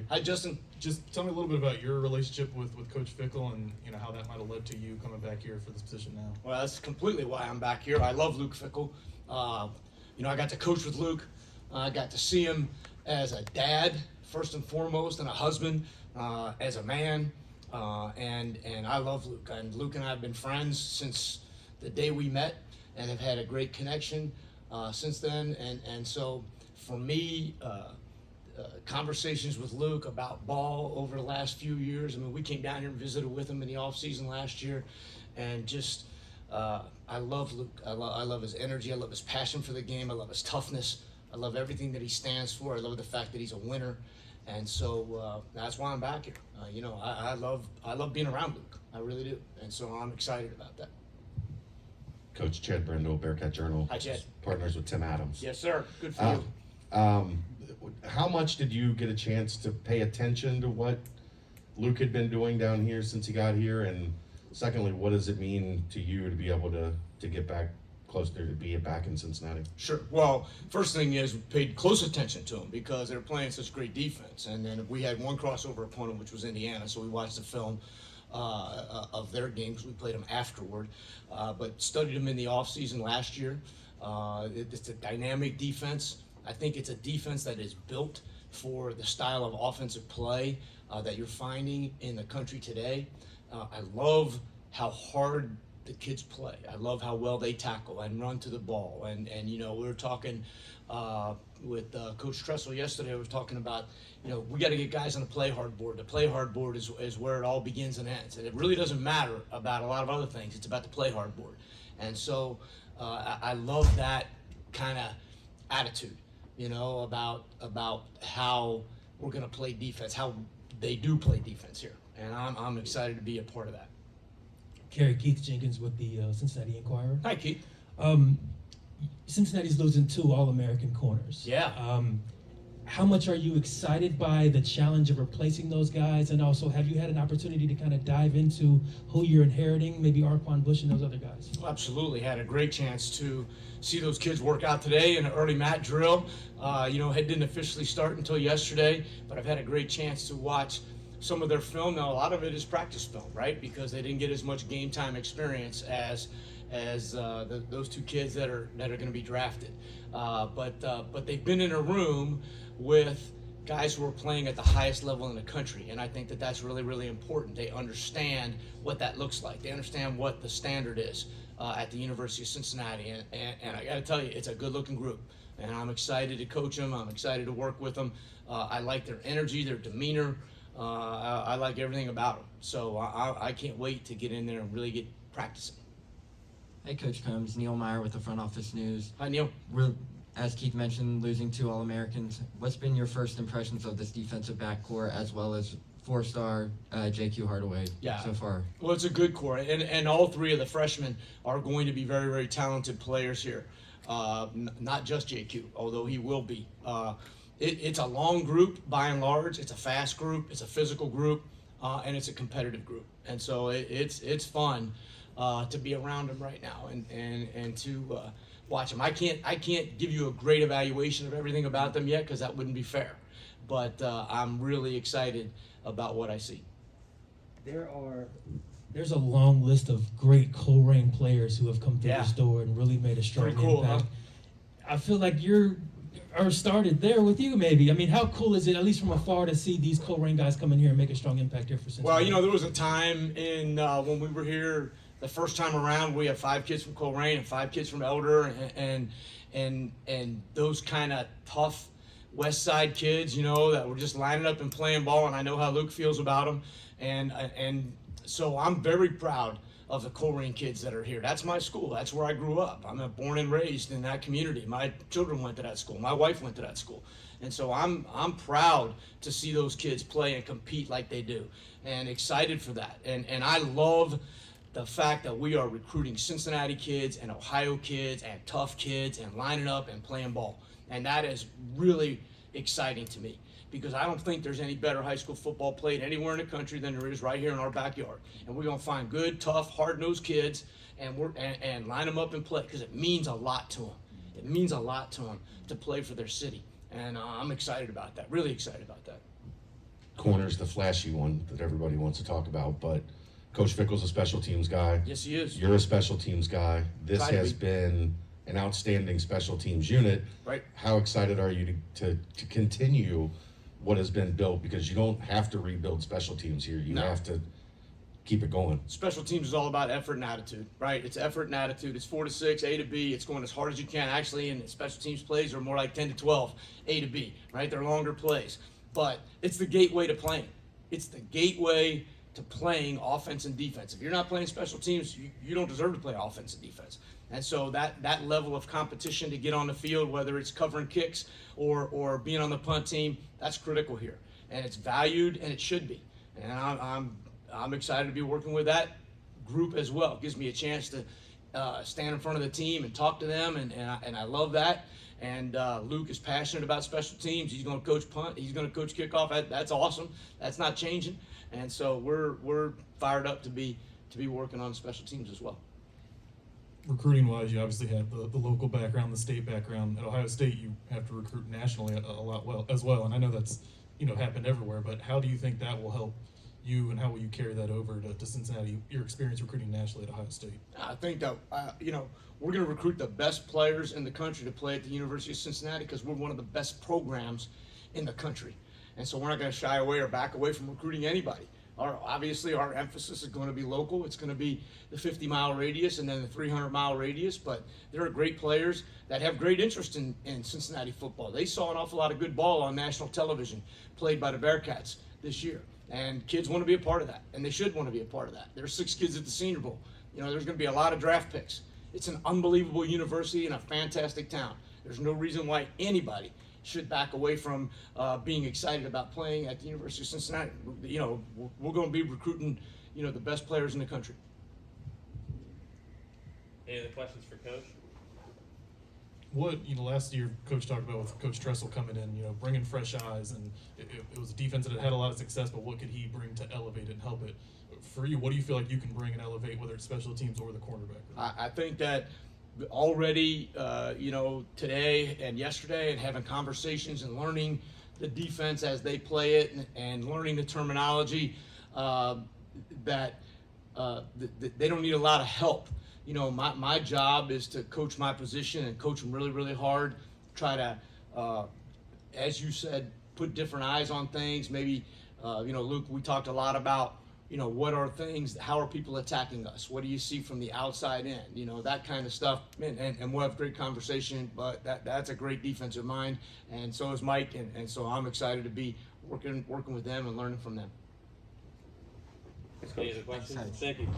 Perfect. Hi, Justin. Just tell me a little bit about your relationship with Coach Fickle and how that might have led to you coming back here for this position now. Well, that's completely why I'm back here. I love Luke Fickle. I got to coach with Luke. I got to see him as a dad, first and foremost, and a husband, as a man. And I love Luke. And Luke and I have been friends since the day we met and have had a great connection since then. And so for me, conversations with Luke about ball over the last few years. I mean, we came down here and visited with him in the off season last year, and just I love Luke. I love his energy. I love his passion for the game. I love his toughness. I love everything that he stands for. I love the fact that he's a winner, and so that's why I'm back here. I love being around Luke. I really do, and so I'm excited about that. Coach Chad Brindle, Bearcat Journal. Hi, Chad. Partners with Tim Adams. Yes, sir. Good for you. How much did you get a chance to pay attention to what Luke had been doing down here since he got here? And secondly, what does it mean to you to be able to get back closer, to be back in Cincinnati? Sure. Well, first thing is we paid close attention to them because they're playing such great defense. And then we had one crossover opponent, which was Indiana, so we watched the film of their game because we played them afterward. But studied them in the offseason last year. It's a dynamic defense. I think it's a defense that is built for the style of offensive play that you're finding in the country today. I love how hard the kids play. I love how well they tackle and run to the ball. And we were talking with Coach Tressel yesterday. We were talking about, we got to get guys on the play hard board. The play hard board is where it all begins and ends. And it really doesn't matter about a lot of other things. It's about the play hard board. And so I love that kind of attitude. About how we're going to play defense, how they do play defense here. And I'm excited to be a part of that. Kerry, Keith Jenkins with the Cincinnati Enquirer. Hi, Keith. Cincinnati's losing 2 All-American corners. Yeah. How much are you excited by the challenge of replacing those guys? And also, have you had an opportunity to kind of dive into who you're inheriting, maybe Arquan Bush and those other guys? Absolutely. Had a great chance to see those kids work out today in an early mat drill. It didn't officially start until yesterday, but I've had a great chance to watch some of their film. Now, a lot of it is practice film, right? Because they didn't get as much game time experience as those 2 kids that are going to be drafted. But they've been in a room with guys who are playing at the highest level in the country, and I think that that's really, really important. They understand what that looks like. They understand what the standard is at the University of Cincinnati, and I got to tell you, it's a good-looking group, and I'm excited to coach them. I'm excited to work with them. I like their energy, their demeanor. I like everything about them. So I can't wait to get in there and really get practicing. Hey, Coach Coombs, Neil Meyer with the Front Office News. Hi, Neil. We're, as Keith mentioned, losing 2 All-Americans. What's been your first impressions of this defensive backcourt as well as 4-star J.Q. Hardaway so far? Well, it's a good core, and all 3 of the freshmen are going to be very, very talented players here. Not just J.Q., although he will be. It's a long group by and large. It's a fast group. It's a physical group, and it's a competitive group. And so it's fun to be around them right now and to watch them. I can't give you a great evaluation of everything about them yet because that wouldn't be fair. But I'm really excited about what I see. There's a long list of great Colerain players who have come through this door and really made a strong impact. I feel like started there with you, maybe. I mean, how cool is it, at least from afar, to see these Colerain guys come in here and make a strong impact here for Cincinnati? Well, there was a time when we were here the first time around, we had 5 kids from Colerain and 5 kids from Elder, and those kind of tough West Side kids, that were just lining up and playing ball, and I know how Luke feels about them, and so I'm very proud of the Colerain kids that are here. That's my school. That's where I grew up. I'm born and raised in that community. My children went to that school. My wife went to that school. And so I'm proud to see those kids play and compete like they do, and excited for that. And I love the fact that we are recruiting Cincinnati kids and Ohio kids and tough kids and lining up and playing ball. And that is really exciting to me, because I don't think there's any better high school football played anywhere in the country than there is right here in our backyard. And we're going to find good, tough, hard-nosed kids and line them up and play, because it means a lot to them. It means a lot to them to play for their city. And I'm excited about that, really excited about that. corner's the flashy one that everybody wants to talk about, but Coach Fickle's a special teams guy. Yes, he is. You're a special teams guy. This Try to has be. been an outstanding special teams unit. Right. How excited are you to continue what has been built? Because you don't have to rebuild special teams here. You No. have to keep it going. Special teams is all about effort and attitude, right? It's effort and attitude. It's 4 to 6, A to B. It's going as hard as you can. Actually, in special teams plays are more like 10 to 12, A to B, right? They're longer plays. But it's the gateway to playing. It's the gateway to playing offense and defense. If you're not playing special teams, you don't deserve to play offense and defense. And so that level of competition to get on the field, whether it's covering kicks or being on the punt team, that's critical here. And it's valued, and it should be. And I'm excited to be working with that group as well. It gives me a chance to stand in front of the team and talk to them, and I love that. And Luke is passionate about special teams. He's going to coach punt. He's going to coach kickoff. That's awesome. That's not changing. And so we're fired up to be working on special teams as well. Recruiting wise, you obviously have the local background, the state background. At Ohio State, you have to recruit nationally a lot as well. And I know that's happened everywhere. But how do you think that will help you, and how will you carry that over to Cincinnati? Your experience recruiting nationally at Ohio State. I think that we're going to recruit the best players in the country to play at the University of Cincinnati because we're one of the best programs in the country, and so we're not going to shy away or back away from recruiting anybody. Obviously, our emphasis is going to be local. It's going to be the 50-mile radius and then the 300-mile radius. But there are great players that have great interest in Cincinnati football. They saw an awful lot of good ball on national television played by the Bearcats this year. And kids want to be a part of that, and they should want to be a part of that. There's 6 kids at the Senior Bowl. There's going to be a lot of draft picks. It's an unbelievable university and a fantastic town. There's no reason why anybody should back away from being excited about playing at the University of Cincinnati. We're going to be recruiting, the best players in the country. Any other questions for Coach? What last year Coach talked about with Coach Tressel coming in, bringing fresh eyes, and it was a defense that had a lot of success, but what could he bring to elevate it and help it? For you, what do you feel like you can bring and elevate, whether it's special teams or the cornerback? I think that already, today and yesterday, and having conversations and learning the defense as they play it, and learning the terminology, that they don't need a lot of help. My job is to coach my position and coach them really, really hard. Try to, as you said, put different eyes on things. Maybe, Luke, we talked a lot about, what are things, how are people attacking us? What do you see from the outside in? That kind of stuff. And we'll have great conversation, but that's a great defensive mind. And so is Mike. And so I'm excited to be working with them and learning from them. Any other questions? Thank you.